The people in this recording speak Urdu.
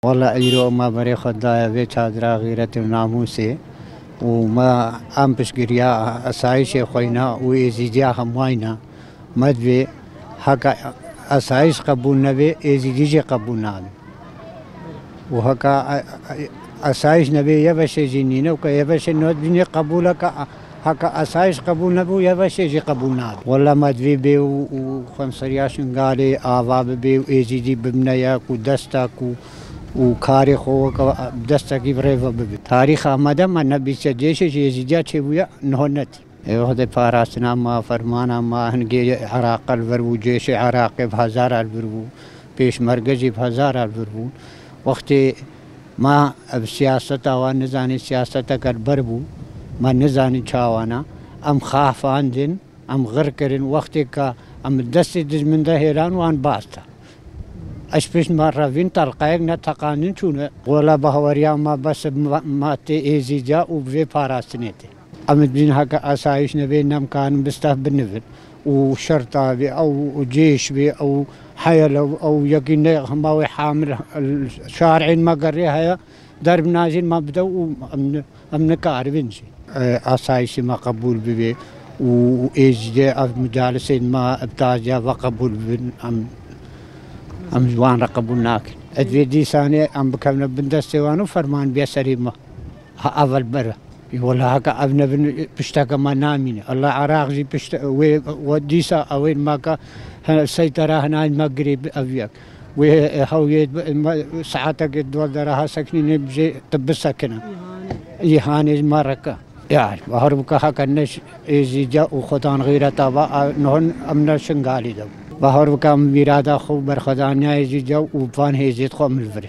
والله ايرو ما بري خدايا في چادرا غيرة ناموسي وما ام بشقريا اسايش خوينا ويزيديا همواينا مدوي هكا اسايش قبول نبي يزيديجي قبول نابي وهكا اسايش نبي يبش جنينه وكا يبش نود بني قبولك هكا اسايش قبول نبو يبش يجي قبول نابي والله مدوي بي وخمسرياش قالي آباب بي ويزيدي ببنياك ودستك وكاري خو دستكي بريفا ببي تاريخ آمده من نبي سجيش يزيديا چه نهونت هذا فارسنا ما فرمانا ما هنگي عراق الورو جيش عراق بهزار الورو پیش مرگزی بهزار الورو وقتی ما بسیاست آوان نزانی سیاست کر بربو ما نزانی چاوانا ام خافان دين ام غركرين وقتی کا ام دستی دزمن ده هيران وان باستا اشبش مرة فين تلقايق نتقانين چونه ولا بهوريا ما بس ما تي ازيجا وبفي فارستنيتي امد بين هكا اسايش نبي نمكان بستاه بالنفل وشرطة بي او جيش بي او حيل او يقين هماوي حامل الشارعين ما قريها درب نازل ما بدو امن كاربينشي اسايش ما قبول بي وايجدي مجالسين ما ابتاجا وقبول بي ام جوان رقبوناك ادوي دي ثاني ام بكمنا بندستوانو فرمان بيسري ما اول بره والله هكا ابن بشتاكا ما نامين الله عراق جي بشتا وديسا اوين ماكا سيطرة هنا المغرب افياك وهو ساعتك الدول دراها سكنين بجي طب السكنة يهاني مركا يعني وهربك هكا النش ايزيجا وخطان غيرة تابا نهن امنا شنغالي دو بهار وكام ويرادا خو برخدانيا يجي جو وفان هيزيد خو ملفري